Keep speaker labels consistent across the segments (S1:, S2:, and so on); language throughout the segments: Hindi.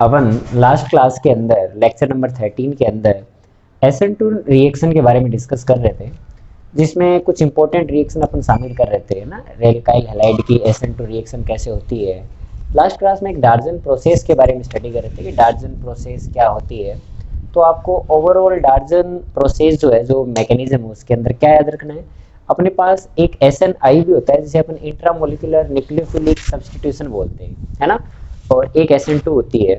S1: अपन लास्ट क्लास के अंदर लेक्चर नंबर 13 के अंदर SN2 रिएक्शन के बारे में डिस्कस कर रहे थे, जिसमें कुछ इंपॉर्टेंट रिएक्शन अपन शामिल कर रहे थे ना, रेल्काइल हैलाइड की SN2 रिएक्शन कैसे होती है। लास्ट क्लास में एक डार्जन प्रोसेस के बारे में स्टडी कर रहे थे कि डार्जन प्रोसेस क्या होती है। तो आपको ओवरऑल डार्जन प्रोसेस जो है, जो मैकेनिज्म है, उसके अंदर क्या याद रखना है। अपने पास एक SNI भी होता है जिसे अपन इंट्रामोलिकुलर न्यूक्लियोफिलिक सब्स्टिट्यूशन बोलते हैं, है ना। और एक SN2 होती है।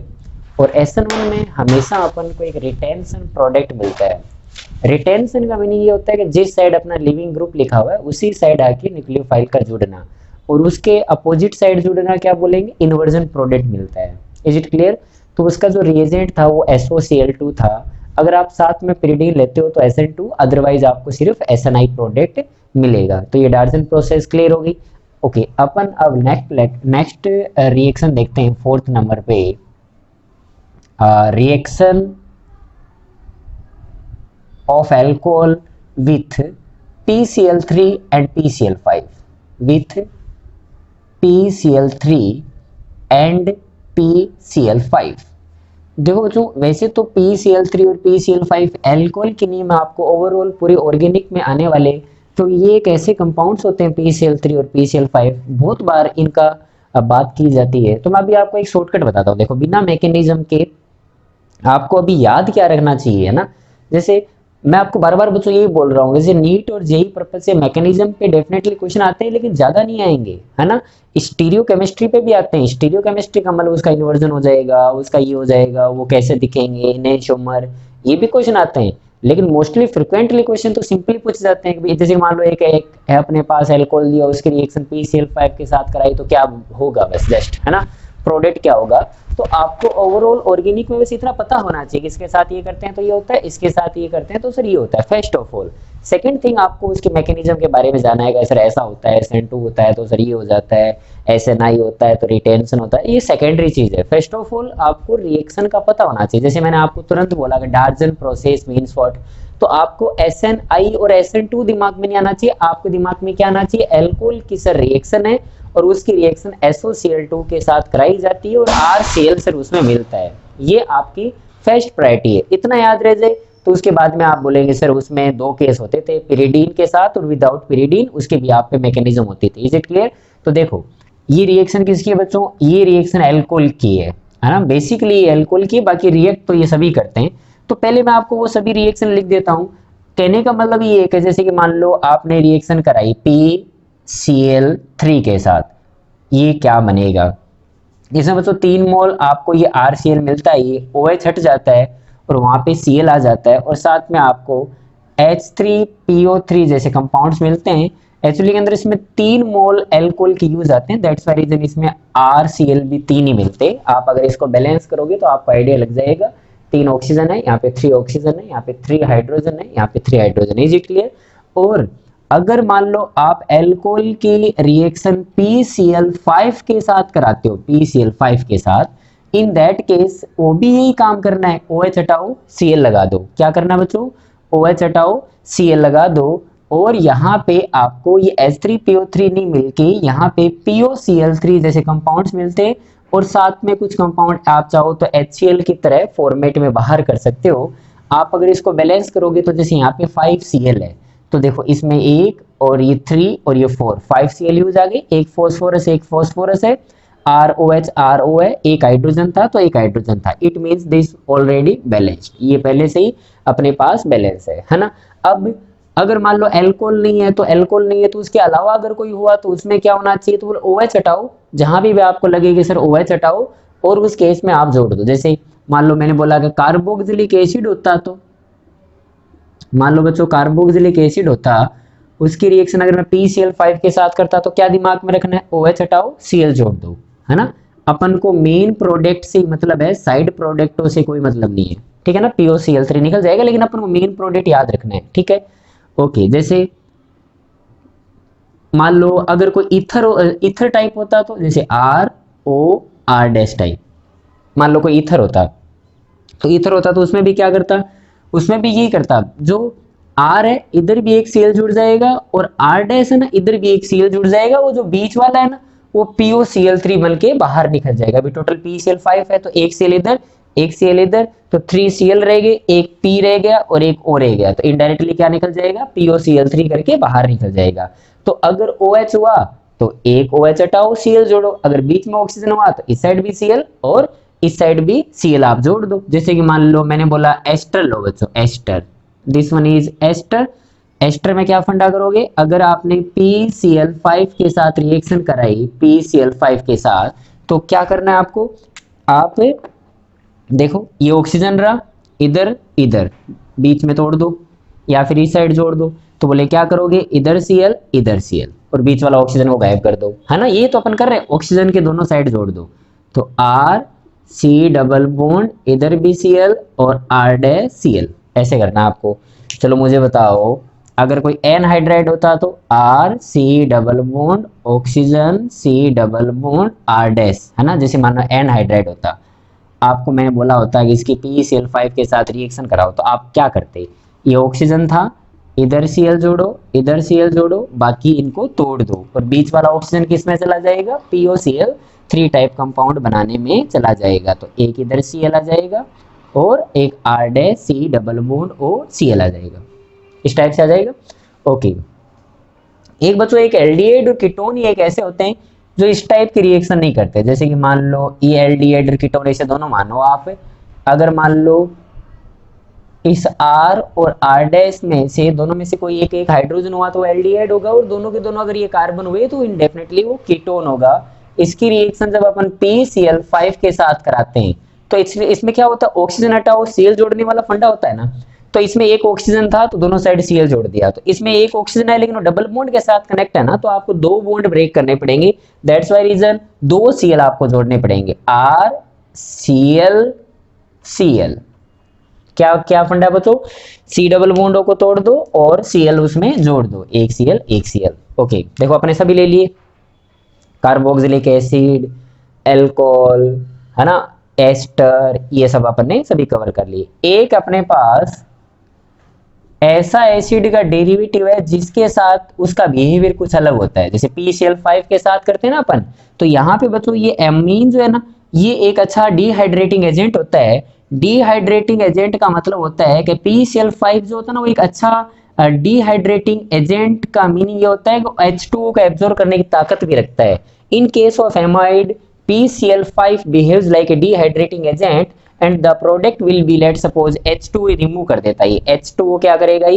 S1: और SN1 में हमेशा अपन को एक रिटेंशन प्रोडक्ट मिलता है। रिटेंशन का मीनिंग ये होता है कि जिस साइड अपना लिविंग ग्रुप लिखा हुआ है उसी साइड आके न्यूक्लियोफाइल का जुड़ना, और उसके अपोजिट साइड जुड़ना क्या बोलेंगे, इन्वर्जन प्रोडक्ट मिलता है। Is it clear. तो उसका जो रिएजेंट था वो SOCl2 था। अगर आप साथ में पिरिडीन लेते हो तो SN2, अदरवाइज आपको सिर्फ SNI प्रोडक्ट मिलेगा। तो ये डार्जन प्रोसेस क्लियर होगी। ओके, अपन अब नेक्स्ट रिएक्शन देखते हैं फोर्थ नंबर पे। Reaction of alcohol with PCl3 and PCl5 with PCl3 and PCl5। देखो बच्चों, वैसे तो PCl3 और PCl5 एल्कोहल के नियम आपको ओवरऑल पूरे ऑर्गेनिक में आने वाले, तो ये एक ऐसे कंपाउंड्स होते हैं PCl3 और PCl5, बहुत बार इनका बात की जाती है। तो मैं अभी आपको एक शॉर्टकट बताता हूँ। देखो, बिना मैकेनिज्म के आपको अभी याद क्या रखना चाहिए, है ना। जैसे मैं आपको बार बार बच्चों यही बोल रहा हूँ, जैसे नीट और जेई पर्पज से मैकेनिज्म पे डेफिनेटली क्वेश्चन आते हैं, लेकिन ज्यादा नहीं आएंगे, है ना। स्टीरियो केमिस्ट्री पे भी आते हैं। स्टीरियो केमिस्ट्री का मतलब उसका इन्वर्जन हो जाएगा, उसका ये हो जाएगा, वो कैसे दिखेंगे, नेशोमर, ये भी क्वेश्चन आते हैं। लेकिन मोस्टली फ्रिक्वेंटली क्वेश्चन तो सिंपली पूछ जाते हैं कि जैसे मान लो एक है अपने पास एल्कोहल दिया, उसकी रिएक्शन PCl5 के साथ कराई तो क्या होगा, बस जस्ट, है ना, प्रोडक्ट क्या होगा। तो आपको ओवरऑल ऑर्गेनिक में बस इतना पता होना चाहिए कि इसके साथ ये करते हैं तो ये होता है, इसके साथ ये करते हैं तो सर ये होता है, first of all. Second thing, आपको उसके मैकेनिज्म के बारे में जानना है कि सर ऐसा होता है, SN2 होता है तो सर ये हो जाता है, SNI होता है तो रिटेंशन होता है, ये सेकेंडरी चीज है। फर्स्ट ऑफ ऑल आपको रिएक्शन का पता होना चाहिए। जैसे मैंने आपको तुरंत बोला कि डार्जन प्रोसेस मीन्स व्हाट, तो आपको SNI और SN2 दिमाग में नहीं आना चाहिए। आपके दिमाग में क्या आना चाहिए, एल्कोहल की सर रिएक्शन है और उसकी रिएक्शन SOCl2 के साथ कराई जाती है और RCl सर उसमें मिलता है। ये आपकी फर्स्ट प्रायोरिटी है, इतना याद रह जाए। तो उसके बाद में आप बोलेंगे सर उसमें दो केस होते थे, पिरिडीन के साथ और विदाउट पिरिडीन, उसके भी आप पे मैकेनिज्म होती थी। Is it clear. तो देखो, ये रिएक्शन किसकी है बच्चों, ये रिएक्शन एल्कोहल की है ना। बेसिकली एल्कोहल की, बाकी रिएक्ट तो ये सभी करते हैं। तो पहले मैं आपको वो सभी रिएक्शन लिख देता हूँ। कहने का मतलब ये है कि जैसे कि मान लो आपने रिएक्शन कराई PCl3 के साथ, ये क्या बनेगा, इसमें बच्चों 3 मोल आपको ये RCl मिलता है, ये OH हट जाता है और वहां पे Cl आ जाता है, और साथ में आपको H3PO3 जैसे कंपाउंड्स मिलते हैं। एक्चुअली के अंदर इसमें 3 मोल एल्कोहल के यूज आते हैं, दैट्स वाई रीजन इसमें RCl भी 3 ही मिलते हैं। आप अगर इसको बैलेंस करोगे तो आपको आइडिया लग जाएगा। 3 ऑक्सीजन है यहाँ पे, 3 ऑक्सीजन है यहाँ पे, 3 हाइड्रोजन है यहाँ पे, 3 हाइड्रोजन। Is it clear. और अगर मान लो आप एल्कोहल की रिएक्शन PCl5 के साथ कराते हो, PCl5 के साथ, इन दैट केस वो भी यही काम करना है, OH हटाओ Cl लगा दो। क्या करना है बच्चों, OH हटाओ Cl लगा दो। और यहाँ पे आपको ये H3PO3 नहीं मिलके यहाँ पे POCl3 जैसे कंपाउंड्स मिलते हैं, और साथ में कुछ कंपाउंड आप चाहो तो HCl की तरह फॉर्मेट में बाहर कर सकते हो। आप अगर इसको बैलेंस करोगे तो जैसे यहाँ पे 5Cl है, तो देखो इसमें एक और ये 3 और ये 4, 5Cl यूज आ गई, एक फॉस्फोरस है, ROH है, एक हाइड्रोजन था तो एक हाइड्रोजन था। It means this already balanced, ये पहले से ही अपने पास बैलेंस है ना। अब अगर मान लो एल्कोहल नहीं है तो उसके अलावा अगर कोई हुआ तो उसमें क्या होना चाहिए, तो OH हटाओ, जहां भी आपको लगे कि सर OH हटाओ, और उस केस में आप जोड़ दो। जैसे मान लो मैंने बोला कि कार्बोक्सिलिक एसिड होता, तो मान लो बच्चों कार्बोक्सिलिक एसिड होता, उसकी रिएक्शन अगर मैं PCl5 के साथ करता तो क्या दिमाग में रखना है, OH हटाओ Cl जोड़ दो, है ना। अपन को मेन प्रोडक्ट से मतलब है, साइड प्रोडक्टों से कोई मतलब नहीं है, ठीक है ना। POCl3 निकल जाएगा, लेकिन अपन को मेन प्रोडक्ट याद रखना है, ठीक है। ओके, जैसे मान लो अगर कोई इथर टाइप होता, तो जैसे ROR- टाइप, मान लो कोई ईथर होता तो उसमें भी क्या करता, उसमें भी यही करता। जो R है इधर भी एक Cl जुड़ जाएगा, और R डैश है ना इधर भी एक Cl जुड़ जाएगा, वो जो बीच वाला है ना वो POCl3 बन के बाहर निकल जाएगा। अभी टोटल PCl5 है तो एक Cl इधर एक Cl इधर, तो 3 Cl रह गए, एक P रह गया और एक O रह गया, तो इनडायरेक्टली क्या निकल जाएगा, POCl3 करके बाहर निकल जाएगा। तो अगर OH हुआ तो एक OH हटाओ, Cl जोड़ो, अगर बीच में ऑक्सीजन हुआ तो इस साइड भी Cl और इस साइड भी Cl आप जोड़ दो। जैसे कि मान लो मैंने बोला एस्टर लो बच्चों, ester, this one is ester. Ester में क्या फंडा करोगे, अगर आपने PCl5 के साथ रिएक्शन कराई, PCl5 के साथ, तो क्या करना है आपको, आप देखो ये ऑक्सीजन रहा, इधर इधर बीच में तोड़ दो या फिर इस साइड जोड़ दो, तो बोले क्या करोगे, इधर Cl इधर Cl और बीच वाला ऑक्सीजन को गायब कर दो, है ना। ये तो अपन कर रहे हैं, ऑक्सीजन के दोनों साइड जोड़ दो, तो R C डबल बॉन्ड इधर भी Cl और R डैश Cl, ऐसे करना है आपको। चलो मुझे बताओ, अगर कोई एनहाइड्राइड होता तो R C double bond oxygen C double bond R dash, है ना। जैसे मानो एनहाइड्राइड होता, आपको मैंने बोला होता है कि इसकी PCl5 के साथ रिएक्शन कराओ, तो आप क्या करते, ये ऑक्सीजन था, इधर Cl जोड़ो इधर Cl जोड़ो, बाकी इनको तोड़ दो और बीच वाला ऑक्सीजन किस में चला जाएगा, POCl3 टाइप कंपाउंड बनाने में चला जाएगा। तो एक इधर Cl आ जाएगा और एक R dash C double bond O Cl आ जाएगा, इस टाइप से आ जाएगा। ओके, एक बच्चों एक एल्डिहाइड और कीटोन ये एक ऐसे होते हैं जो इस टाइप की रिएक्शन नहीं करते। जैसे कि मान लो ये एल्डिहाइड और कीटोन, ऐसे दोनों मानो आप, अगर मान लो इस R और R डैश में से दोनों में से कोई एक एक हाइड्रोजन हुआ तो एल्डिहाइड होगा, और दोनों के दोनों अगर ये कार्बन हुए तो इंडेफिनेटली वो कीटोन होगा। इसकी रिएक्शन जब अपन PCl5 के साथ कराते हैं तो इसमें क्या होता है, ऑक्सीजन हटाओ Cl जोड़ने वाला फंडा होता है ना, तो इसमें एक ऑक्सीजन था तो दोनों साइड Cl जोड़ दिया, तो इसमें एक ऑक्सीजन है लेकिन वो डबल बॉन्ड के साथ कनेक्ट है ना, तो आपको दो बॉन्ड ब्रेक करने पड़ेंगे, दैट्स व्हाई रीजन दो Cl आपको जोड़ने पड़ेंगे, R Cl Cl। क्या क्या फंडा बच्चों, C डबल बॉन्डों को तोड़ दो और Cl उसमें जोड़ दो, एक Cl एक Cl। ओके देखो अपने सभी ले लिए, कार्बोक्सिलिक एसिड, एल्कोहल, है ना, एस्टर, ये सब अपन ने सभी कवर कर लिए। एक अपने पास ऐसा एसिड का डेरिवेटिव है जिसके साथ उसका बिहेवियर कुछ अलग होता है, जैसे PCl5 के साथ करते हैं ना अपन, तो यहाँ पे बच्चों ये एमीन जो है ना, ये एक अच्छा डिहाइड्रेटिंग एजेंट होता है। डिहाइड्रेटिंग एजेंट का मतलब होता है कि PCl5 जो होता है ना, वो एक अच्छा डिहाइड्रेटिंग एजेंट का मीनिंग ये होता है कि H2O को एब्जॉर्ब करने की ताकत भी रखता है। In case of amide PCl5 behaves like a dehydrating agent and the product will be, let's suppose H2 remove कर देता है, ये H2O क्या करेगा,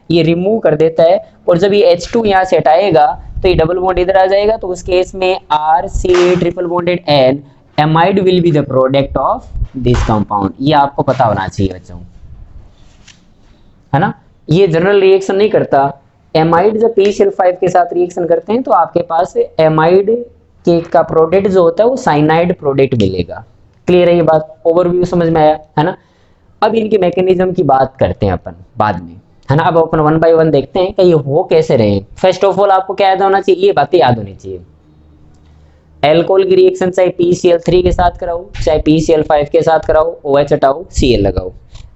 S1: ये रिमूव कर देता है, और जब ये H2 यहाँ से हटाएगा तो ये डबल बॉन्ड इधर आ जाएगा, तो उस केस में RC triple bonded N amide will be the product of this compound. ये आपको पता होना चाहिए बच्चों, है ना। ये जनरल रिएक्शन नहीं करता, एमाइड जब PCl5 के साथ रिएक्शन करते हैं तो आपके पास एमाइड के का प्रोडक्ट जो होता है वो साइनाइड प्रोडक्ट मिलेगा। क्लियर है ये बात, ओवरव्यू समझ में आया, है ना। अब इनके मैकेनिज्म की बात करते हैं अपन बाद में, है ना। अब अपन वन बाय वन देखते हैं कि ये हो कैसे रहे। फर्स्ट ऑफ ऑल आपको क्या याद होना चाहिए, ये बातें याद होनी चाहिए। एल्कोहल की रिएक्शन चाहे PCl3 के साथ कराओ चाहे PCl5 के साथ कराओ, OH हटाओ Cl लगाओ।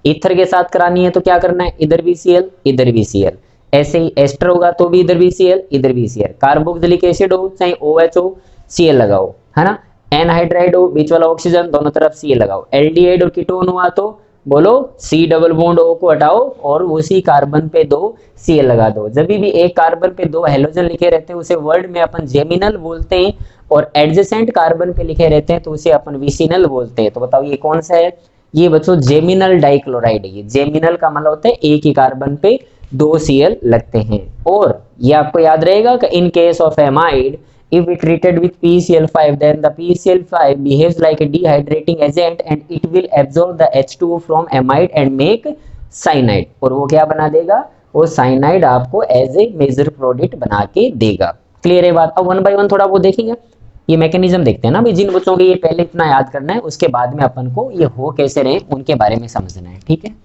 S1: ईथर के साथ करानी है तो क्या करना है, इधर भी Cl इधर भी Cl, ऐसे ही एस्टर होगा तो भी इधर भी Cl इधर भी Cl, कार्बोक्सिलिक एसिड हो चाहे OH हो Cl लगाओ, है ना। एनहाइड्राइड हो बीच वाला ऑक्सीजन दोनों तरफ Cl लगाओ। एल्डिहाइड और कीटोन हुआ तो बोलो C डबल बॉन्ड O को हटाओ और उसी कार्बन पे दो Cl लगा दो। जब भी एक कार्बन पे दो हेलोजन लिखे रहते हैं उसे वर्ड में अपन जेमिनल बोलते हैं, और एडजेसेंट कार्बन पे लिखे रहते हैं तो उसे अपन विसिनल बोलते हैं। तो बताओ ये कौन सा है, ये बच्चों जेमिनल डाइक्लोराइड है। ये जेमिनल का मतलब होता है एक ही कार्बन पे दो Cl लगते हैं। और ये आपको याद रहेगा कि in case of amide if we treated with PCl5 then the PCl5 behaves like a dehydrating agent and it will absorb the H2O from amide and make cyanide, और वो क्या बना देगा, वो cyanide आपको एज ए मेजर प्रोडक्ट बना के देगा। क्लियर है बात। अब वन बाय वन थोड़ा वो देखेंगे, ये मैकेनिज्म देखते हैं ना भाई। जिन बच्चों को ये पहले इतना याद करना है उसके बाद में अपन को ये हो कैसे रहे उनके बारे में समझना है, ठीक है।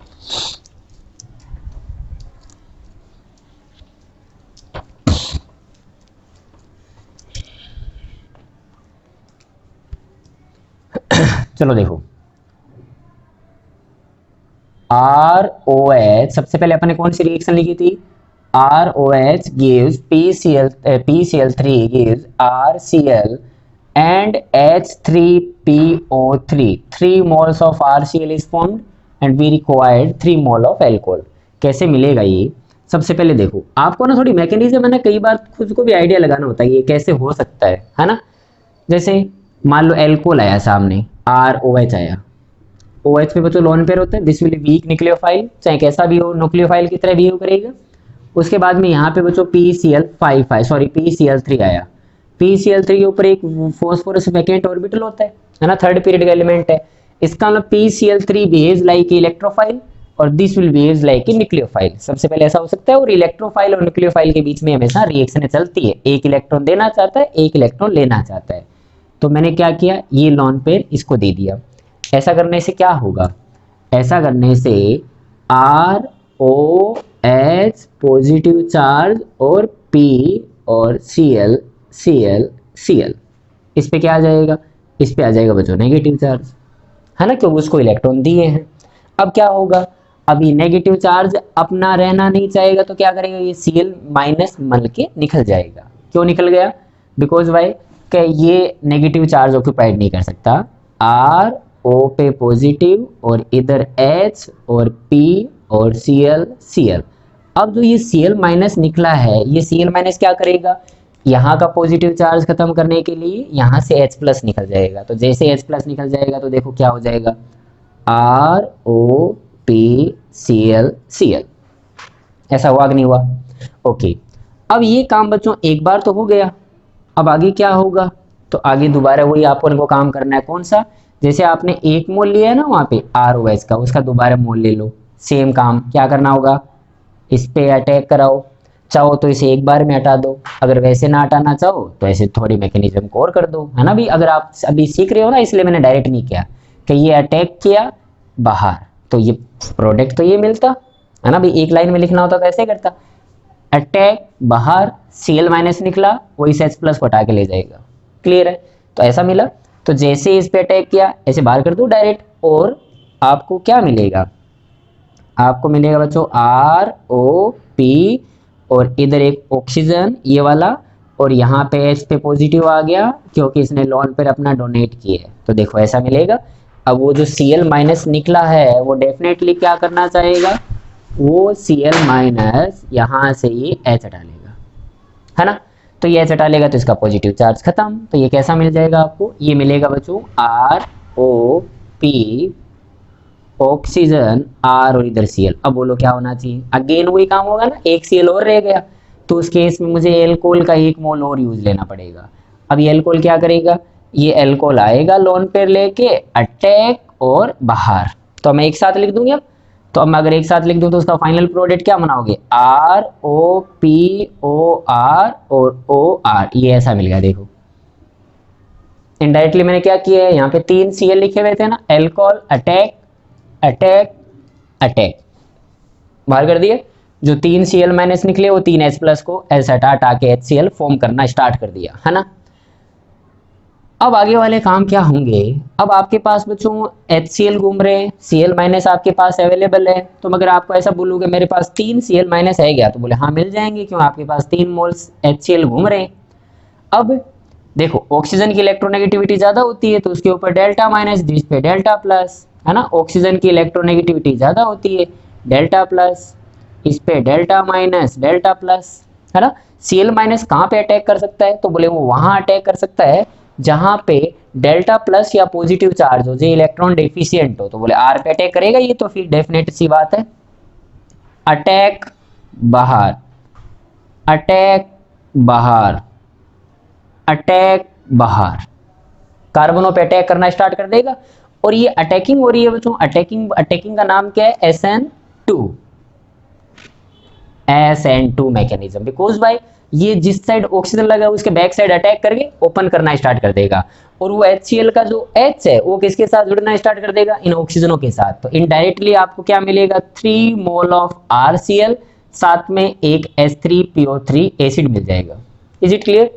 S1: चलो देखो, ROH सबसे पहले अपन ने कौन सी रिएक्शन लिखी थी, ROH gives PCl3 gives RCl and H3PO3, 3 moles of RCl is formed and we required 3 mole of alcohol। कैसे मिलेगा ये? सबसे पहले देखो, आपको ना थोड़ी मैकेनिज्म है ना, कई बार खुद को भी आइडिया लगाना होता है ये कैसे हो सकता है ना। जैसे मान लो एल्कोहल आया सामने, ROH आया, OH पे बच्चों लोन पेयर होता है, दिस विल वीक न्यूक्लियोफाइल, चाहे कैसा भी हो न्यूक्लियोफाइल की तरह बिहेव करेगा। उसके बाद में यहाँ पे बच्चों PCl3 आया, PCl3 के ऊपर एक फॉस्फोरस वैकेंट ऑर्बिटल होता है ना, थर्ड पीरियड का एलिमेंट है। इसका मतलब PCl3 बिहेव्स लाइक इलेक्ट्रोफाइल और this will behaves like a nucleophile. सबसे पहले ऐसा हो सकता है, और इलेक्ट्रोफाइल और न्यूक्लियोफाइल के बीच में हमेशा रिएक्शन चलती है, एक इलेक्ट्रॉन देना चाहता है, एक इलेक्ट्रॉन लेना चाहता है। तो मैंने क्या किया, ये लॉन पेयर इसको दे दिया। ऐसा करने से क्या होगा, ऐसा करने से ROH पॉजिटिव चार्ज और P और Cl इस पे क्या आ जाएगा, इस पे आ जाएगा बच्चों नेगेटिव चार्ज, है ना, क्योंकि उसको इलेक्ट्रॉन दिए हैं। अब क्या होगा, अब ये नेगेटिव चार्ज अपना रहना नहीं चाहेगा, तो क्या करेगा, ये Cl माइनस मल के निकल जाएगा। क्यों निकल गया, बिकॉज वाई, कि ये नेगेटिव चार्ज ऑक्यूपाइड नहीं कर सकता, RO पे पॉजिटिव और इधर H और P और Cl। अब जो ये Cl माइनस निकला है, ये Cl माइनस क्या करेगा, यहाँ का पॉजिटिव चार्ज खत्म करने के लिए यहाँ से H प्लस निकल जाएगा। तो जैसे H प्लस निकल जाएगा तो देखो क्या हो जाएगा, ROPCl। ऐसा हुआ कि नहीं हुआ? ओके, अब ये काम बच्चों एक बार तो हो गया, अब आगे क्या होगा, तो आगे दोबारा वही आपको इनको काम करना है। कौन सा, जैसे आपने 1 मोल लिया है ना वहाँ पे ROH का, उसका दोबारा मोल ले लो। सेम काम क्या करना होगा, इस पे अटैक कराओ, चाहो तो इसे एक बार में हटा दो, अगर वैसे ना हटाना चाहो तो ऐसे थोड़ी मैकेनिज्म को और कर दो, है ना। भी अगर आप अभी सीख रहे हो ना, इसलिए मैंने डायरेक्ट नहीं किया कि ये अटैक किया बाहर तो ये प्रोडक्ट तो ये मिलता, है ना। भी एक लाइन में लिखना होता तो ऐसे करता, अटैक बाहर, Cl माइनस निकला, वही से H प्लस को हटा के ले जाएगा। क्लियर है? तो ऐसा मिला, तो जैसे इस पे अटैक किया ऐसे बाहर कर दो डायरेक्ट, और आपको क्या मिलेगा, आपको मिलेगा बच्चों ROP और इधर एक ऑक्सीजन ये वाला, और यहाँ पे H पे पॉजिटिव आ गया क्योंकि इसने लॉन पेयर अपना डोनेट किया है। तो देखो ऐसा मिलेगा। अब वो जो Cl माइनस निकला है वो डेफिनेटली क्या करना चाहेगा, वो Cl माइनस यहाँ से ये H हटा लेगा, है ना। तो ये H हटा लेगा तो इसका पॉजिटिव चार्ज खत्म। तो ये कैसा मिल जाएगा आपको, ये मिलेगा बच्चों ROP ऑक्सीजन R और इधर Cl। अब बोलो क्या होना चाहिए, अगेन वही काम होगा ना, एक Cl और रह गया, तो उस केस में मुझे एल्कोहल का 1 मोल और यूज लेना पड़ेगा। अब ये एल्कोहल क्या करेगा, ये एल्कोहल आएगा लोन पेयर लेके, अटैक और बाहर। तो मैं एक साथ लिख दूंगी अब, तो अब मैं अगर एक साथ लिख दूं तो उसका फाइनल प्रोडक्ट क्या बनाओगे, ROPOR और OR, ये ऐसा मिल गया। देखो इनडायरेक्टली मैंने क्या किया है, यहाँ पे 3 Cl लिखे हुए थे ना, एल्कोहल अटैक अटैक अटैक, बाहर कर दिए। जो 3 Cl माइनस निकले वो 3 H प्लस को ऐसे हटा के HCl फॉर्म करना स्टार्ट कर दिया, है ना। अब आगे वाले काम क्या होंगे, अब आपके पास बच्चों HCl घूम रहे हैं, Cl माइनस आपके पास अवेलेबल है। तो मगर आपको ऐसा बोलूँगा मेरे पास 3 Cl माइनस है क्या, तो बोले हाँ मिल जाएंगे, क्यों, आपके पास 3 मोल्स HCl घूम रहे हैं। अब देखो ऑक्सीजन की इलेक्ट्रोनेगेटिविटी ज़्यादा होती है तो उसके ऊपर डेल्टा माइनस, जिस पे डेल्टा प्लस, है ना। ऑक्सीजन की इलेक्ट्रोनेगेटिविटी ज़्यादा होती है, डेल्टा प्लस, इस पे डेल्टा माइनस डेल्टा प्लस, है ना। Cl माइनस कहाँ पे अटैक कर सकता है, तो बोले वो वहाँ अटैक कर सकता है जहाँ पे डेल्टा प्लस या पॉजिटिव चार्ज हो, जो इलेक्ट्रॉन डेफिशिएंट हो। तो बोले R पे अटैक करेगा ये, तो फिर डेफिनेट सी बात है अटैक बाहर, अटैक बाहर, अटैक बाहर, कार्बनों पे अटैक करना स्टार्ट कर देगा। और ये अटैकिंग हो रही है बच्चों, अटैकिंग का नाम क्या है, SN2 मैकेनिज्म। बिकॉज भाई ये जिस साइड ऑक्सीजन लगा है उसके बैक साइड अटैक करके ओपन करना स्टार्ट कर देगा, और वो HCl का जो H है वो किसके साथ जुड़ना स्टार्ट कर देगा, इन ऑक्सीजनों के साथ। तो इनडायरेक्टली आपको क्या मिलेगा, 3 मोल ऑफ RCl, साथ में एक H3PO3 एसिड मिल जाएगा। Is it clear?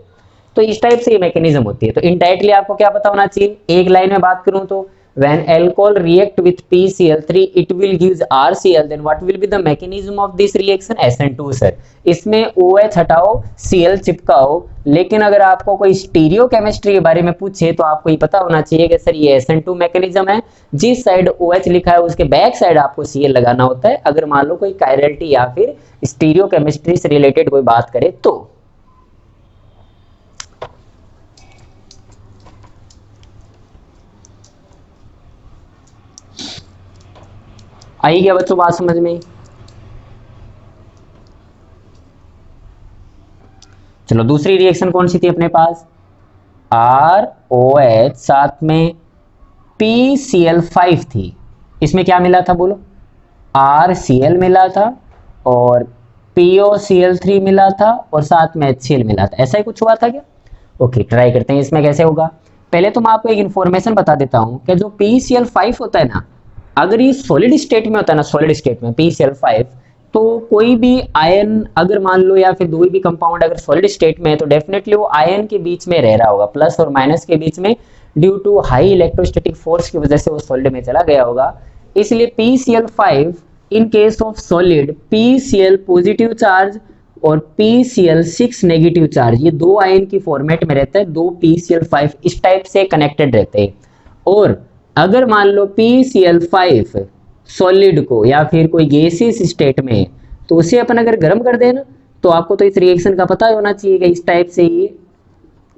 S1: तो इस टाइप से ये मैकेनिज्म होती है। तो इनडायरेक्टली आपको क्या पता होना चाहिए, एक लाइन में बात करूं तो when alcohol react with PCl3 it will gives RCl, then what will be the mechanism of this reaction? SN2 sir. इसमें OH हटाओ, Cl चिपकाओ, लेकिन अगर आपको कोई स्टीरियो केमिस्ट्री के बारे में पूछे तो आपको ये पता होना चाहिए कि सर ये SN2 मैकेनिज्म है, जिस साइड OH लिखा है उसके बैक साइड आपको Cl लगाना होता है, अगर मान लो कोई कायरलिटी या फिर स्टीरियो केमिस्ट्री से रिलेटेड कोई बात करे तो। आई क्या बच्चों बात समझ में? चलो दूसरी रिएक्शन कौन सी थी अपने पास? ROH साथ में PCl5 थी। इसमें क्या मिला था बोलो? RCl मिला था और POCl3 मिला था और साथ में HCl मिला था। ऐसा ही कुछ हुआ था क्या? ओके, ट्राई करते हैं इसमें कैसे होगा। पहले तो मैं आपको एक इन्फॉर्मेशन बता देता हूं कि जो PCl5 होता है ना, अगर ये सॉलिड स्टेट में होता है ना, सॉलिड स्टेट में PCl5, तो कोई भी आयन अगर मान लो या फिर कोई भी कंपाउंड अगर सॉलिड स्टेट में है तो डेफिनेटली वो आयन के बीच में रह रहा होगा, प्लस और माइनस के बीच में, due to high electrostatic force की वजह से वो सॉलिड में चला गया होगा। इसलिए PCl5 in case of solid, PCl positive charge और PCl6 नेगेटिव चार्ज, ये दो आयन की फॉर्मेट में रहता है, दो PCl5 इस टाइप से कनेक्टेड रहते हैं। और अगर मान लो PCl5 सॉलिड को या फिर कोई गैसियस स्टेट में, तो उसे अपन अगर गर्म कर देना तो आपको तो इस रिएक्शन का पता होना चाहिए कि इस टाइप से ये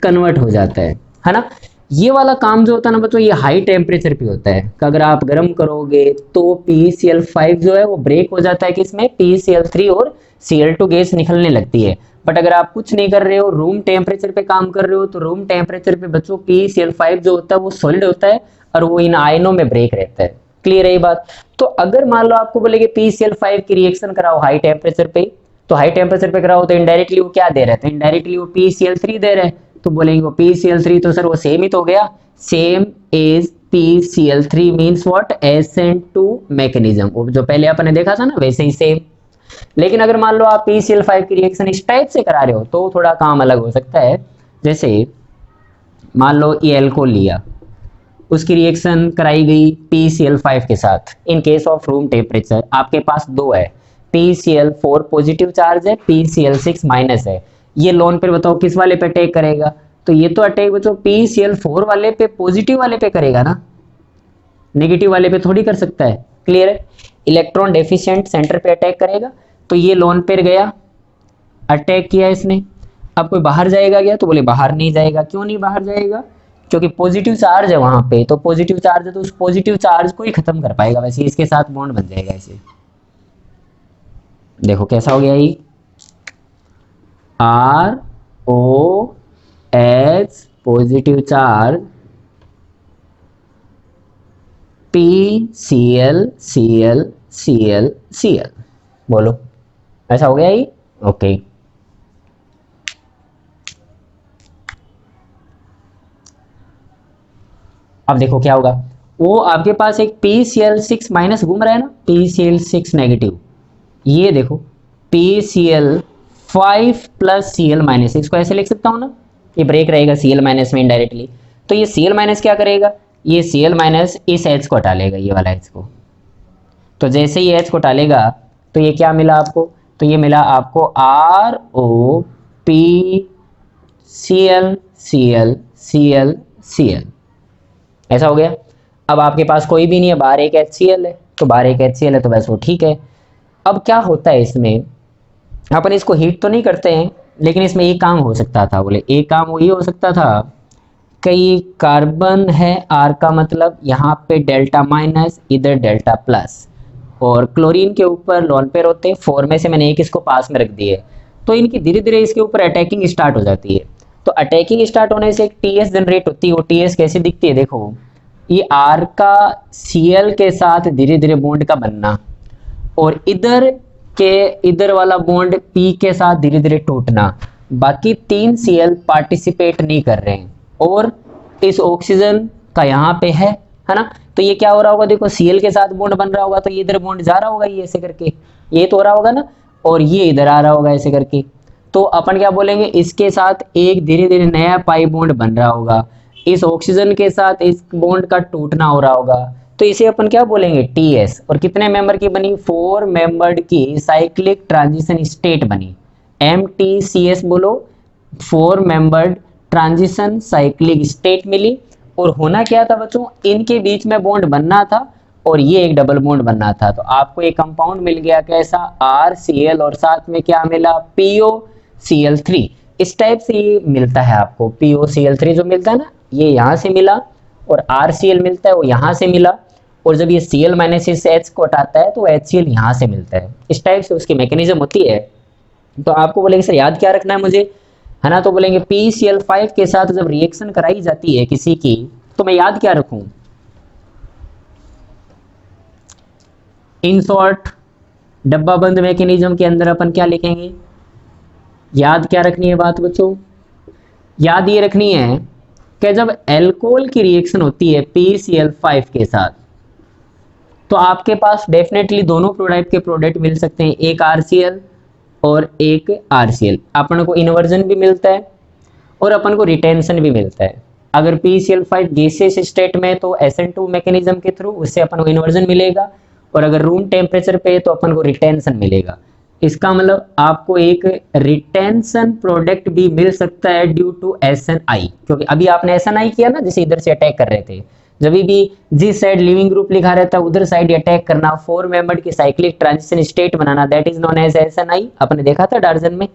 S1: कन्वर्ट हो जाता है ना। ये वाला काम जो होता है ना बच्चों, ये हाई टेम्परेचर पे होता है कि अगर आप गर्म करोगे तो PCl5 जो है वो ब्रेक हो जाता है, किसमें? PCl3 और Cl2 गैस निकलने लगती है। बट अगर आप कुछ नहीं कर रहे हो, रूम टेम्परेचर पे काम कर रहे हो, तो रूम टेम्परेचर पे बच्चों PCl5 जो होता है वो सॉलिड होता है और वो इन आयनों में ब्रेक रहता है। क्लियर है ये बात? तो अगर मान लो आपको बोले कि PCl5 की रिएक्शन कराओ हाई टेम्परेचर पे, तो हाई टेम्परेचर पे कराओ तो इनडायरेक्टली वो क्या दे रहे थे? इनडायरेक्टली वो PCl3 दे रहे हैं, तो बोलेंगे वो PCl3 तो सर वो सेम ही तो हो गया, same as PCl3 means what? SN2 mechanism, जो पहले आपने देखा था ना वैसे ही सेम। लेकिन अगर मान लो आप PCl5 की रिएक्शन इस टाइप से करा रहे हो तो थोड़ा काम अलग हो सकता है। जैसे मान लो ये एल्कोहल लिया, उसकी रिएक्शन कराई गई PCl5 के साथ, in case of room temperature आपके पास दो है, PCl4 पॉजिटिव चार्ज है, PCl6 माइनस है। ये लोन पे बताओ किस वाले पे अटैक करेगा? तो ये तो अटैक बच्चों PCl4 वाले पे, पॉजिटिव वाले पे करेगा ना, नेगेटिव वाले पे थोड़ी कर सकता है। क्लियर है? इलेक्ट्रॉन डेफिशिएंट सेंटर पे अटैक करेगा, तो ये लोन पे गया, अटैक किया इसने। अब कोई बाहर जाएगा क्या? तो बोले बाहर नहीं जाएगा। क्यों नहीं बाहर जाएगा? क्योंकि पॉजिटिव चार्ज है वहां पे, तो पॉजिटिव चार्ज है तो उस पॉजिटिव चार्ज को ही खत्म कर पाएगा, वैसे इसके साथ बॉन्ड बन जाएगा ऐसे। देखो कैसा हो गया ये, ROH पॉजिटिव चार्ज, PCl बोलो, ऐसा हो गया ये। ओके, अब देखो क्या होगा, वो आपके पास एक PCl6 माइनस घूम रहा है ना, PCl6 नेगेटिव, ये देखो PCl5 प्लस Cl माइनस, इसको ऐसे लिख सकता हूँ ना, ये ब्रेक रहेगा Cl माइनस में इनडायरेक्टली। तो ये Cl माइनस क्या करेगा? ये Cl माइनस इस H को हटा लेगा, ये वाला H को। तो जैसे ही H को हटा लेगा तो ये क्या मिला आपको? तो ये मिला आपको ROPCl, ऐसा हो गया। अब आपके पास कोई भी नहीं है, बाहर एक HCl है, तो बाहर एक HCl है तो बस वो ठीक है। अब क्या होता है इसमें, अपन इसको हीट तो नहीं करते हैं, लेकिन इसमें एक काम हो सकता था। बोले एक काम वो ये हो सकता था, कई कार्बन है R का मतलब यहाँ पे डेल्टा माइनस, इधर डेल्टा प्लस, और क्लोरीन के ऊपर लोन पेयर होते हैं, 4 में से मैंने एक इसको पास में रख दिए, तो इनकी धीरे धीरे इसके ऊपर अटैकिंग स्टार्ट हो जाती है। तो अटैकिंग स्टार्ट होने से एक TS जनरेट होती है। वो TS कैसे दिखती है? देखो, ये R का Cl के साथ धीरे धीरे बॉन्ड का बनना, और इधर वाला बॉन्ड P के साथ धीरे धीरे टूटना। बाकी 3 Cl पार्टिसिपेट नहीं कर रहे हैं और इस ऑक्सीजन का यहाँ पे है ना। तो ये क्या हो रहा होगा? देखो Cl के साथ बॉन्ड बन रहा होगा, तो ये इधर बॉन्ड जा रहा होगा, ये ऐसे करके, ये तो हो रहा होगा ना, और ये इधर आ रहा होगा ऐसे करके। तो अपन क्या बोलेंगे, इसके साथ एक धीरे धीरे नया पाई बॉन्ड बन रहा होगा। इस ऑक्सीजन के साथ इस बॉन्ड का टूटना हो रहा होगा, तो इसे अपन क्या बोलेंगे, टीएस। और कितने मेंबर की बनी, 4 मेंबर्ड की साइक्लिक ट्रांजिशन स्टेट बनी, MTCS बोलो, 4 मेंबर्ड ट्रांजिशन साइक्लिक स्टेट मिली। और होना क्या था बच्चों, इनके बीच में बॉन्ड बनना था और ये एक डबल बॉन्ड बनना था, तो आपको एक कंपाउंड मिल गया कैसा, RCl, और साथ में क्या मिला, POCl3। इस टाइप से ये मिलता है आपको, POCl3 जो मिलता है ना, ये यहाँ से मिला, और RCl मिलता है वो यहाँ से मिला, और जब ये Cl माइनस इस H को हटाता है तो HCl यहाँ से मिलता है। इस टाइप से उसकी मैकेनिज्म होती है। तो आपको बोलेंगे सर याद क्या रखना है मुझे, है ना, तो बोलेंगे PCl5 के साथ जब रिएक्शन कराई जाती है किसी की, तो मैं याद क्या रखूं, इन शॉर्ट डब्बा बंद मैकेनिज्म के अंदर अपन क्या लिखेंगे, याद क्या रखनी है बात बच्चों, याद ये रखनी है कि जब एल्कोहल की रिएक्शन होती है PCl5 के साथ, तो आपके पास डेफिनेटली दोनों टाइप के प्रोडक्ट मिल सकते हैं, एक RCl और एक RCl। अपन को इन्वर्जन भी मिलता है और अपन को रिटेंशन भी मिलता है। अगर PCl5 गैसियस स्टेट में तो SN2 मैकेनिज्म के थ्रू उससे अपन को इन्वर्जन मिलेगा, और अगर रूम टेम्परेचर पे तो अपन को रिटेंशन मिलेगा। इसका मतलब आपको एक रिटेंशन प्रोडक्ट भी मिल सकता है ड्यू टू SNI, क्योंकि अभी आपने SNI किया ना, जैसे इधर से अटैक कर रहे थे, जब भी जिस साइड लिविंग ग्रुप लिखा रहता है उधर साइड अटैक करना, 4 मेंबर्ड की साइक्लिक ट्रांजिशन स्टेट बनाना, that is known as SNI, अपने देखा था डार्जन में।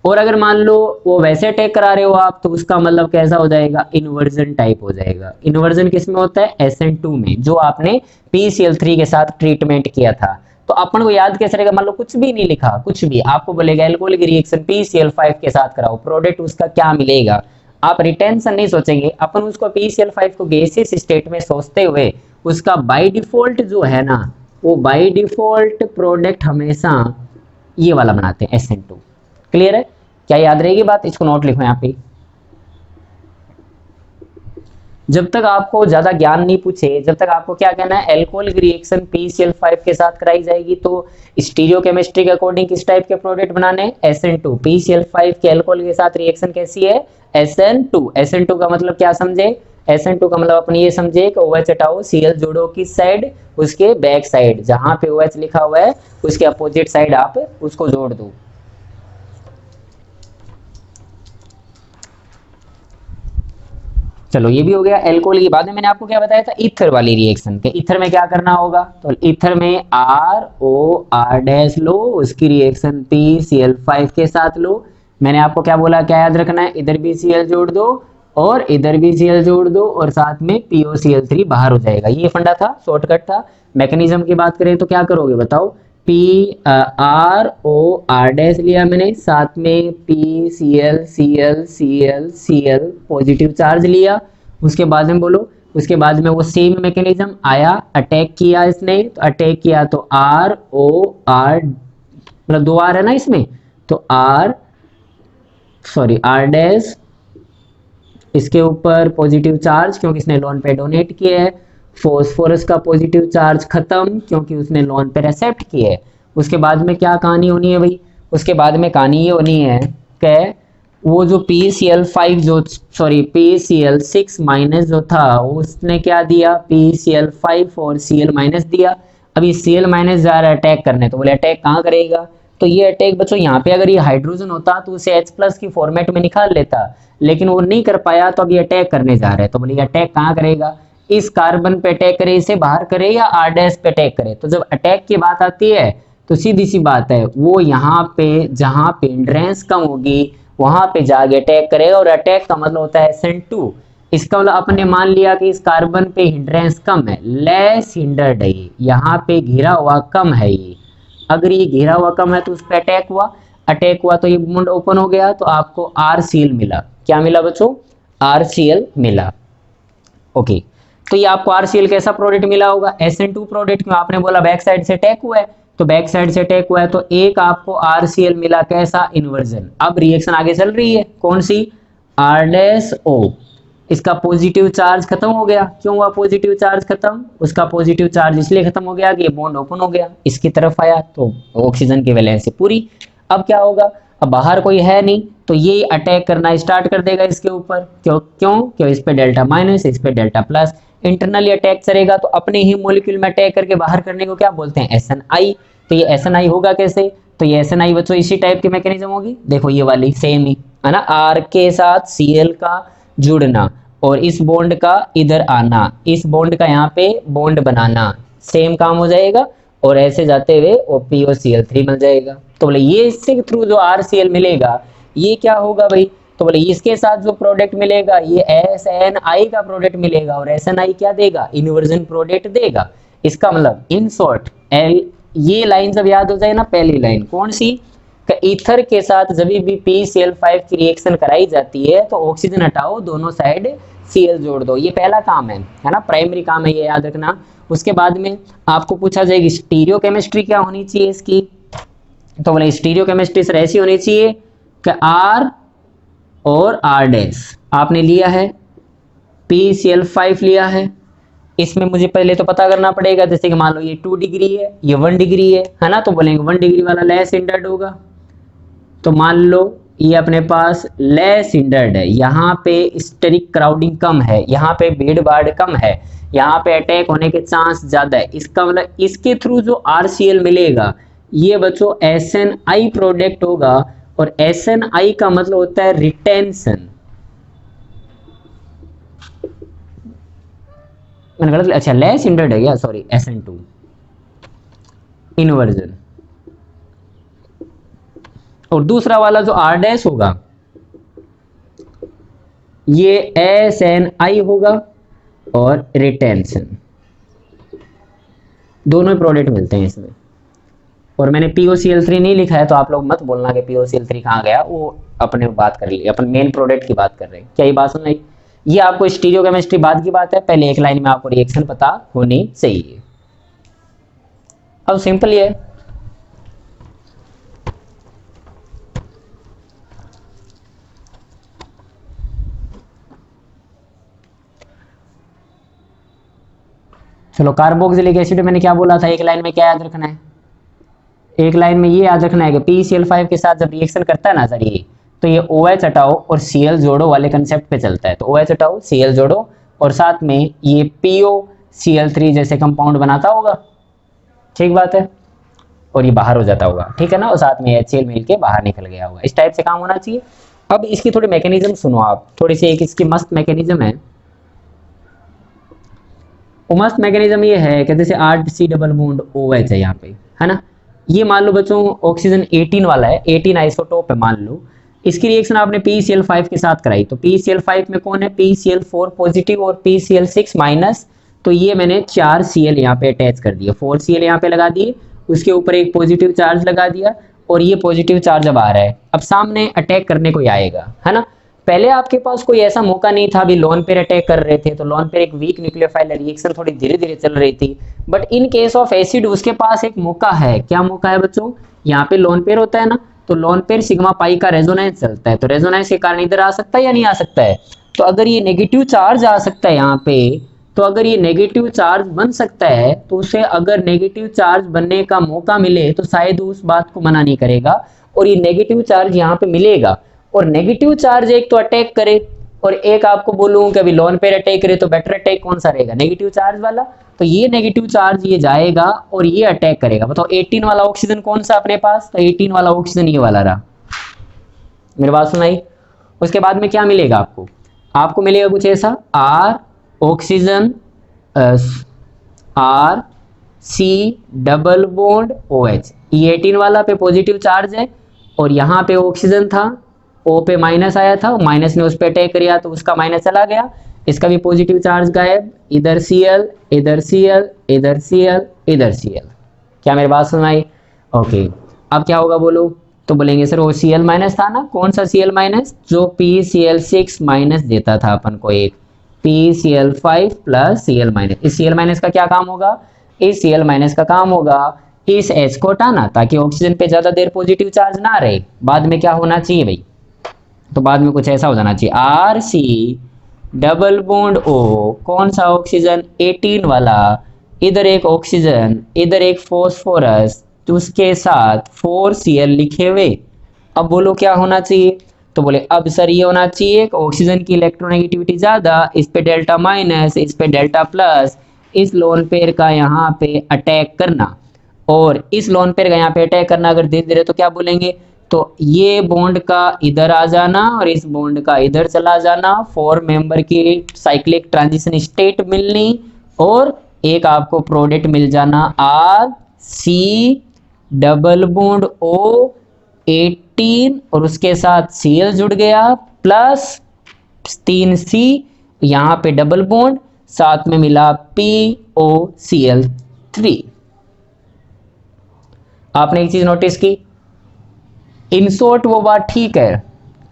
S1: और अगर मान लो वो वैसे अटैक करा रहे हो आप, तो उसका मतलब कैसा हो जाएगा, इन्वर्जन टाइप हो जाएगा। इन्वर्जन किस में होता है, SN2 में, जो आपने PCl3 के साथ ट्रीटमेंट किया था। तो अपन को याद कैसे रहेगा, मान लो कुछ भी नहीं लिखा, कुछ भी आपको बोलेगा एल्कोहल की रिएक्शन PCl5 के साथ कराओ, प्रोडक्ट उसका क्या मिलेगा, आप रिटेंशन नहीं सोचेंगे, अपन उसको PCl5 को गैसियस स्टेट में सोचते हुए उसका बाय डिफॉल्ट जो है ना, वो बाय डिफॉल्ट प्रोडक्ट हमेशा ये वाला बनाते हैं, SN2। क्लियर है, क्या याद रहेगी बात, इसको नोट लिखो यहाँ पे। जब तक आपको ज्यादा ज्ञान नहीं पूछे, जब तक आपको क्या कहना है, एल्कोहल की रिएक्शन PCl5 के साथ कराई जाएगी तो स्टीरियोकेमिस्ट्री के अकॉर्डिंग किस टाइप के प्रोडक्ट बनाने हैं, SN2। PCl5 के एल्कोहल के साथ रिएक्शन कैसी है, SN2। SN2 का मतलब क्या समझे, SN2 का मतलब अपन ये समझे कि OH हटाओ, Cl जोड़ो किस साइड, उसके बैक साइड, जहां पे OH लिखा हुआ है उसके अपोजिट साइड आप उसको जोड़ दो। चलो ये भी हो गया एल्कोहल की। बाद में मैंने आपको क्या बताया था, ईथर वाली रिएक्शन के, ईथर में क्या करना होगा, तो ईथर में ROR- लो, उसकी रिएक्शन PCl5 के साथ लो। मैंने आपको क्या बोला, क्या याद रखना है, इधर भी Cl जोड़ दो और इधर भी Cl जोड़ दो, और साथ में POCl3 बाहर हो जाएगा। ये फंडा था, शॉर्टकट था। मैकेनिज्म की बात करें तो क्या करोगे बताओ, ROR- लिया मैंने, साथ में PCl पॉजिटिव चार्ज लिया। उसके बाद में बोलो, उसके बाद में वो सेम मैकेनिज्म आया, अटैक किया इसने, तो अटैक किया तो ROR, मतलब 2 R है ना इसमें, तो R डैश, इसके ऊपर पॉजिटिव चार्ज क्योंकि इसने लोन पे डोनेट किया है। फॉस्फोरस का पॉजिटिव चार्ज खत्म क्योंकि उसने लोन पे एक्सेप्ट किया है। उसके बाद में क्या कहानी होनी है भाई, उसके बाद में कहानी ये होनी है कि वो जो PCl5 जो PCl6 माइनस जो था, उसने क्या दिया, PCl5 और Cl माइनस दिया। अभी Cl माइनस जा रहा है अटैक करने, तो बोले अटैक कहाँ करेगा, तो ये अटैक बच्चों यहाँ पे अगर ये हाइड्रोजन होता तो उसे H प्लस की फॉर्मेट में निकाल लेता, लेकिन वो नहीं कर पाया, तो अब ये अटैक करने जा रहा है। तो बोले अटैक कहाँ करेगा, इस कार्बन पे अटैक करे, इसे बाहर करे, या R डैश पे अटैक करे। तो जब अटैक की बात आती है तो सीधी सी बात है, वो यहाँ पे जहाँ पे हिंड्रेंस कम होगी वहां पे जाके अटैक करेगा, और अटैक का मतलब होता है SN2। इसका मतलब अपने मान लिया कि इस कार्बन पे हिंड्रेंस कम है, लेस हिंडर्ड है, यहाँ पे घिरा हुआ कम है ये। अगर ये घिरा हुआ कम है तो उस पर अटैक हुआ तो ये बॉन्ड ओपन हो गया, तो आपको RCl मिला। क्या मिला बच्चों, RCl मिला। ओके, तो ये आपको RCl कैसा प्रोडक्ट मिला होगा, SN2 प्रोडक्ट। क्यों, आपने बोला बैक साइड से अटैक हुआ है, तो बैक साइड से अटैक हुआ है तो एक आपको RCl मिला, कैसा, इन्वर्जन। अब रिएक्शन आगे चल रही है, कौन सी, R-O, इसका पॉजिटिव चार्ज खत्म हो गया। क्यों हुआ पॉजिटिव चार्ज खत्म, उसका पॉजिटिव चार्ज इसलिए खत्म हो गया कि ये बॉन्ड ओपन हो गया, इसकी तरफ आया तो ऑक्सीजन की वैलेंसी पूरी। अब क्या होगा, अब बाहर कोई है नहीं, तो ये अटैक करना स्टार्ट कर देगा इसके ऊपर। क्यों इस पे डेल्टा माइनस, इस पे डेल्टा प्लस, इंटरनली अटैक करेगा। तो अपने ही मॉलिक्यूल में अटैक करके बाहर करने को क्या बोलते हैं, SNI। तो ये SNI होगा कैसे, तो ये SNI बच्चों इसी टाइप की मैकेनिज्म होगी, देखो ये वाली सेम ही है ना, R के साथ Cl का जुड़ना और इस बॉन्ड का इधर आना, इस बॉन्ड का यहाँ पे बॉन्ड बनाना, सेम काम हो जाएगा। और ऐसे जाते हुए OPOCl3 मिल जाएगा। तो बोले ये इसके थ्रू जो RCl मिलेगा ये क्या होगा भाई, तो बोले इसके साथ जो प्रोडक्ट मिलेगा ये SNI का प्रोडक्ट मिलेगा, और SNI क्या देगा, इन्वर्जन प्रोडक्ट देगा। इसका मतलब इन शॉर्ट ये लाइन जब याद हो जाए ना, पहली लाइन कौन सी, ईथर के साथ जब भी PCl5 की रिएक्शन कराई जाती है तो ऑक्सीजन हटाओ, दोनों साइड Cl जोड़ दो। ये पहला काम है ना, प्राइमरी काम है, ये याद रखना। उसके बाद में आपको पूछा जाएगी स्टीरियो केमिस्ट्री क्या होनी चाहिए इसकी, तो बोले स्टीरियो केमिस्ट्री सर ऐसी होनी चाहिए कि R और R डैश आपने लिया है, PCl5 लिया है, इसमें मुझे पहले तो पता करना पड़ेगा, जैसे कि मान लो ये 2 डिग्री है, ये 1 डिग्री है ना, तो बोलेंगे 1 डिग्री वाला लेस हिंडर्ड होगा। तो मान लो ये अपने पास लेस हिंडर्ड है, यहाँ पे स्टेरिक क्राउडिंग कम है, यहाँ पे भीड़ भाड़ कम है, यहाँ पे अटैक होने के चांस ज्यादा है। इसका मतलब इसके थ्रू जो RCl मिलेगा ये बच्चों SNI प्रोडक्ट होगा, और SNI का मतलब होता है रिटेंशन। मैंने गलत, अच्छा लेस हिंडर्ड है क्या, सॉरी SN2 इन्वर्जन। और दूसरा वाला जो R डैश होगा ये SNI होगा और रिटेंशन, दोनों प्रोडक्ट मिलते हैं इसमें। और मैंने POCl3 नहीं लिखा है तो आप लोग मत बोलना कि POCl3 कहाँ गया, वो अपने बात कर ली, अपन मेन प्रोडक्ट की बात कर रहे हैं। क्या ये बात सुन, ये आपको स्टीरियो केमिस्ट्री बाद की बात है, पहले एक लाइन में आपको रिएक्शन पता होनी चाहिए। अब सिंपल ये है, चलो कार्बोक्सिलिक एसिड मैंने क्या बोला था, एक लाइन में क्या याद रखना है, एक लाइन में ये याद रखना है कि PCl5 के साथ जब रिएक्शन करता है ना सर ये, तो ये OH हटाओ और Cl जोड़ो वाले कंसेप्ट पे चलता है। तो OH हटाओ Cl जोड़ो और साथ में ये POCl3 जैसे कंपाउंड बनाता होगा, ठीक बात है, और ये बाहर हो जाता होगा, ठीक है ना, और साथ में HCl मिल के बाहर निकल गया होगा। इस टाइप से काम होना चाहिए। अब इसकी थोड़ी मैकेनिज्म सुनो आप, थोड़ी सी एक इसकी मस्त मैकेनिज्म है। वो मस्त मैकेनिज्म ये है कि जैसे RC डबल बॉन्ड OH है यहाँ पे, है ना, ये मान लो बच्चों ऑक्सीजन 18 वाला है, 18 आइसोटोप है मान लो, इसकी रिएक्शन आपने PCl5 के साथ कराई, तो PCl5 में कौन है, PCl4 पॉजिटिव और PCl6 माइनस। तो ये मैंने 4 Cl यहाँ पे अटैच कर दिया, 4 Cl यहाँ पे लगा दिए, उसके ऊपर एक पॉजिटिव चार्ज लगा दिया, और ये पॉजिटिव चार्ज अब आ रहा है, अब सामने अटैक करने को आएगा, है ना। पहले आपके पास कोई ऐसा मौका नहीं था, अभी लोन पेयर अटैक कर रहे थे, तो लोन पेयर एक वीक न्यूक्लियोफाइल रिएक्शन थोड़ी धीरे धीरे चल रही थी, but in case of acid उसके पास एक मौका है। क्या मौका है बच्चों, यहाँ पे लोन पेयर होता है ना, तो लोन पेयर सिग्मा पाई का रेजोनेंस चलता है, तो रेजोनेंस के कारण इधर आ सकता है या नहीं आ सकता है। तो अगर ये नेगेटिव चार्ज आ सकता है यहाँ पे, तो अगर ये नेगेटिव चार्ज बन सकता है, तो उसे अगर नेगेटिव चार्ज बनने का मौका मिले तो शायद उस बात को मना नहीं करेगा, और ये नेगेटिव चार्ज यहाँ पे मिलेगा। और नेगेटिव चार्ज एक तो अटैक करे, और एक आपको बोलूं कि अभी लोन पेयर अटैक करे, तो बेटर अटैक कौन सा रहेगा, नेगेटिव चार्ज वाला। तो ये नेगेटिव चार्ज ये जाएगा और ये अटैक करेगा। बताओ 18 वाला ऑक्सीजन कौन सा अपने पास, तो 18 वाला ऑक्सीजन ये वाला रहा, मेरी बात सुनाई। उसके बाद में क्या मिलेगा आपको, आपको मिलेगा कुछ ऐसा, R oxygen RC double bond OH, ये 18 वाला पे पॉजिटिव चार्ज है, और यहाँ पे ऑक्सीजन था, O पे माइनस आया था, माइनस ने उस पे अटैक किया तो उसका माइनस चला गया, इसका भी पॉजिटिव चार्ज गायब, इधर Cl इधर Cl इधर Cl इधर Cl। क्या मेरी बात सुनाई, ओके। अब क्या होगा बोलो, तो बोलेंगे सर वो Cl माइनस था ना, कौन सा Cl माइनस, जो PCl6 माइनस देता था अपन को, एक PCl5 प्लस Cl माइनस। इस Cl माइनस का क्या काम होगा, इस Cl माइनस का काम होगा इस H को हटाना, ताकि ऑक्सीजन पे ज्यादा देर पॉजिटिव चार्ज ना रहे। बाद में क्या होना चाहिए भाई, तो बाद में कुछ ऐसा हो जाना चाहिए, RC डबल बॉन्ड O, कौन सा ऑक्सीजन 18 वाला, इधर एक ऑक्सीजन इधर एक फॉस्फोरस, तो उसके साथ 4 Cl लिखे हुए। अब बोलो क्या होना चाहिए, तो बोले अब सर ये होना चाहिए कि ऑक्सीजन की इलेक्ट्रोनेगेटिविटी ज्यादा, इस पे डेल्टा माइनस, इस पे डेल्टा प्लस, इस लोन पेयर का यहाँ पे अटैक करना, और इस लोन पेयर का यहाँ पे अटैक करना अगर धीरे धीरे, तो क्या बोलेंगे, तो ये बॉन्ड का इधर आ जाना और इस बॉन्ड का इधर चला जाना, 4 मेंबर की साइक्लिक ट्रांजिशन स्टेट मिलनी, और एक आपको प्रोडक्ट मिल जाना R C double bond O 18 और उसके साथ Cl जुड़ गया प्लस 3C, यहाँ पे डबल बॉन्ड, साथ में मिला POCl3। आपने एक चीज नोटिस की, इन शॉर्ट वो बात ठीक है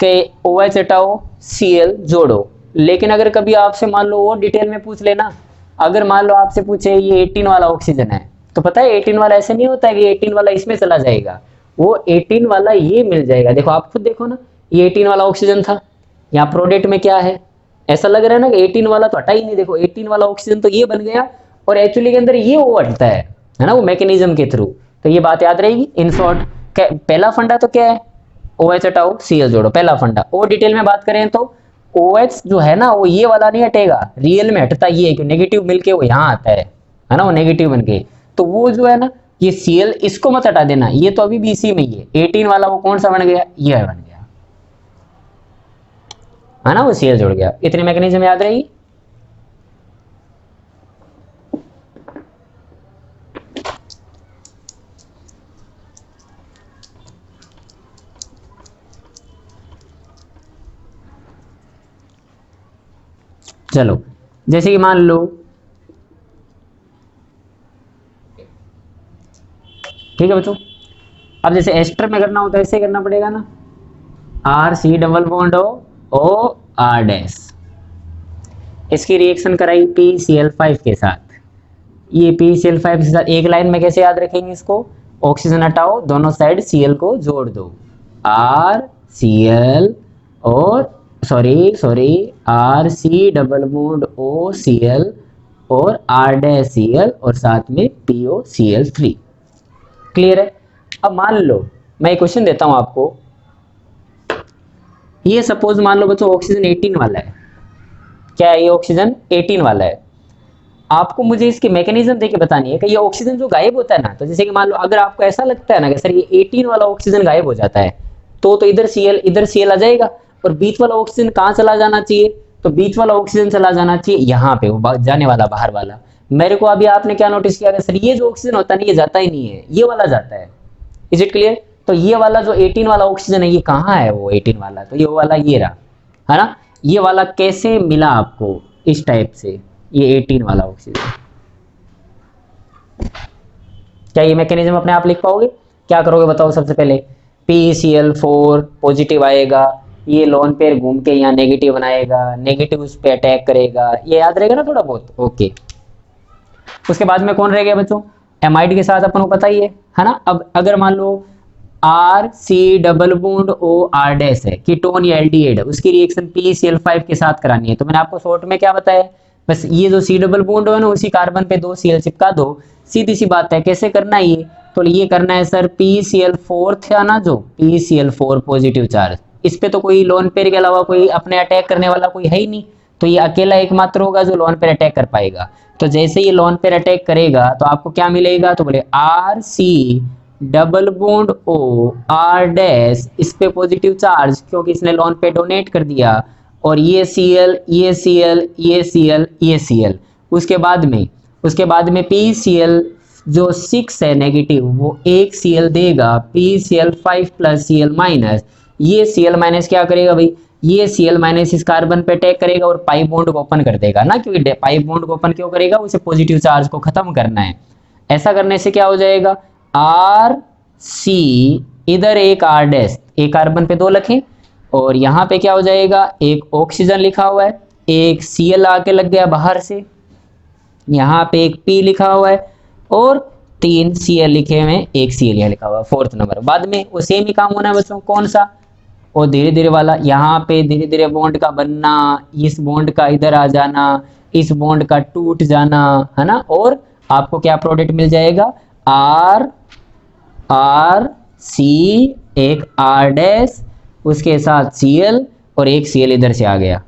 S1: कि OH हटाओ Cl जोड़ो, लेकिन अगर कभी आपसे मान लो और डिटेल में पूछ लेना, अगर मान लो आपसे पूछे ये 18 वाला ऑक्सीजन है, तो पता है 18 वाला ऐसे नहीं होता है कि 18 वाला इसमें चला जाएगा, वो 18 वाला ये मिल जाएगा। देखो आप खुद देखो ना, ये 18 वाला ऑक्सीजन था, यहाँ प्रोडक्ट में क्या है, ऐसा लग रहा है ना कि 18 वाला तो हटा ही नहीं, देखो 18 वाला ऑक्सीजन तो ये बन गया और एक्चुअली के अंदर ये वो हटता है ना, वो मैकेनिज्म के थ्रू। तो ये बात याद रहेगी। इन शॉर्ट पहला फंडा तो क्या है, OH हटाओ Cl जोड़ो, पहला फंडा। और डिटेल में बात करें तो OH जो है ना वो ये वाला नहीं हटेगा, रियल में हटता ये है कि नेगेटिव मिलके वो यहाँ आता है ना, वो नेगेटिव बन के, तो वो जो है ना ये Cl इसको मत हटा देना, ये तो अभी भी इसी में ही है। 18 वाला वो कौन सा बन गया, ये बन गया है ना, वो Cl जुड़ गया। इतनी मैकेनिज्म याद रहेगी। चलो जैसे कि मान लो, ठीक है बच्चों, अब जैसे एस्टर में करना होता है ऐसे करना पड़ेगा ना, R C double bond O R dash, इसकी रिएक्शन कराई PCl5 के साथ, ये PCl5 के साथ एक लाइन में कैसे याद रखेंगे इसको, ऑक्सीजन हटाओ दोनों साइड Cl को जोड़ दो, आर Cl और sorry R C double bond O Cl और आर डैश Cl और साथ में POCl3। क्लियर है। अब मान लो मैं एक क्वेश्चन देता हूं आपको, ये सपोज मान लो बच्चों ऑक्सीजन 18 वाला है, क्या है ये ऑक्सीजन 18 वाला है, आपको मुझे इसकी मैकेनिज्म देके बतानी है कि ये ऑक्सीजन जो गायब होता है ना, तो जैसे कि मान लो अगर आपको ऐसा लगता है ना कि सर ये 18 वाला ऑक्सीजन गायब हो जाता है, तो इधर Cl आ जाएगा और बीच वाला ऑक्सीजन कहाँ चला जाना चाहिए, तो बीच वाला ऑक्सीजन चला जाना चाहिए यहाँ पे, वो जाने वाला बाहर वाला। मेरे को अभी आपने क्या नोटिस किया, सर ये जो ऑक्सीजन होता है ना ये जाता ही नहीं है, ये वाला जाता है। Is it clear. तो ये वाला जो 18 वाला ऑक्सीजन है ये कहाँ है, वो 18 वाला, तो ये वाला ये रहा है ना, ये वाला कैसे मिला आपको इस टाइप से, ये 18 वाला ऑक्सीजन। क्या ये मैकेनिज्म अपने आप लिख पाओगे, क्या करोगे बताओ। सबसे पहले PCl4 पॉजिटिव आएगा, ये लोन पेयर घूम के यहाँ नेगेटिव बनाएगा, नेगेटिव उस पर अटैक करेगा, ये याद रहेगा ना थोड़ा बहुत। ओके, उसके बाद में कौन रह गया बच्चों, एमाइड के साथ अपन को पता ही है ना। अब अगर मान लो R C double bond O R dash है, कीटोन या एल्डिहाइड है, उसकी रिएक्शन PCl5 के साथ करानी है, तो मैंने आपको शॉर्ट में क्या बताया, बस ये जो C डबल बॉन्ड है ना उसी कार्बन पे 2 Cl चिपका दो, सीधी सी बात है। कैसे करना है ये, तो ये करना है सर PCl4 था ना, जो PCl4 पॉजिटिव चार्ज, इस पे तो कोई लोन पेयर के अलावा कोई अपने अटैक करने वाला कोई है ही नहीं, तो ये अकेला एकमात्र होगा जो लोन पेयर अटैक कर पाएगा। तो जैसे ये लोन पेयर अटैक करेगा तो आपको क्या मिलेगा, तो बोले R C double bond O R dash, इस पे पॉजिटिव चार्ज क्योंकि इसने लोन पे डोनेट कर दिया, और ये Cl ये Cl ये Cl ये Cl, उसके बाद में PCl जो 6 है नेगेटिव, वो एक Cl देगा, PCl5 प्लस Cl माइनस, ये Cl माइनस क्या करेगा भाई, ये Cl माइनस इस कार्बन पे अटैक करेगा और पाई बॉन्ड को ओपन कर देगा ना, क्योंकि पाई बॉन्ड को ओपन क्यों करेगा, उसे पॉजिटिव चार्ज को खत्म करना है। ऐसा करने से क्या हो जाएगा, आर सी इधर एक आर डैश, एक कार्बन पे 2 लिखें, और यहाँ पे क्या हो जाएगा, एक ऑक्सीजन लिखा हुआ है, एक Cl आके लग गया बाहर से, यहाँ पे एक P लिखा हुआ है और 3 Cl लिखे हुए, एक Cl यहाँ लिखा हुआ है 4th नंबर। बाद में वो सेम ही काम होना है बच्चों, कौन सा, और धीरे धीरे वाला, यहाँ पे धीरे धीरे बॉन्ड का बनना, इस बॉन्ड का इधर आ जाना, इस बॉन्ड का टूट जाना, है ना, और आपको क्या प्रोडक्ट मिल जाएगा, आर सी एक आर डैश उसके साथ Cl और एक Cl इधर से आ गया,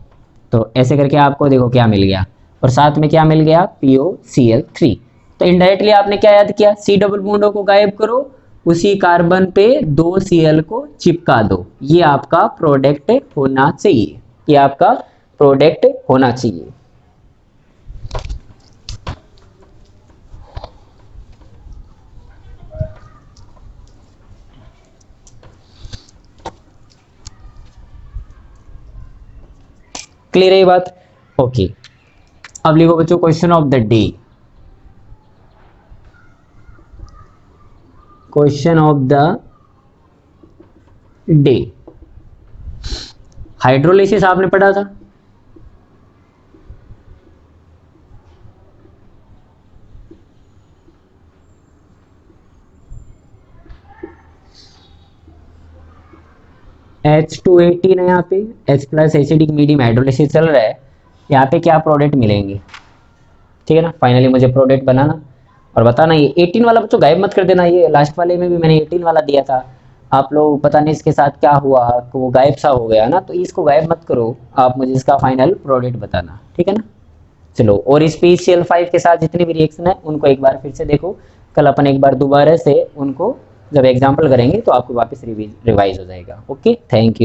S1: तो ऐसे करके आपको देखो क्या मिल गया, और साथ में क्या मिल गया, POCl3। तो इनडायरेक्टली आपने क्या याद किया, C डबल बॉन्डों को गायब करो, उसी कार्बन पे 2 Cl को चिपका दो, ये आपका प्रोडक्ट होना चाहिए, ये आपका प्रोडक्ट होना चाहिए। क्लियर है ये बात? ओके, अब लिखो बच्चों question of the day. Question of the day, hydrolysis आपने पढ़ा था, H218 है, यहाँ पे H plus acidic medium hydrolysis चल रहा है, यहाँ पे क्या प्रोडक्ट मिलेंगे, ठीक है ना। फाइनली मुझे प्रोडक्ट बनाना और बताना। ये 18 वाला बच्चों गायब मत कर देना, ये लास्ट वाले में भी मैंने 18 वाला दिया था, आप लोग पता नहीं इसके साथ क्या हुआ, तो वो गायब सा हो गया ना, तो इसको गायब मत करो, आप मुझे इसका फाइनल प्रोडक्ट बताना, ठीक है ना। चलो, और इस PCl5 के साथ जितने भी रिएक्शन है उनको एक बार फिर से देखो, कल अपन एक बार दोबारा से उनको जब एग्जाम्पल करेंगे तो आपको वापस रिवाइज हो जाएगा। Okay, thank you.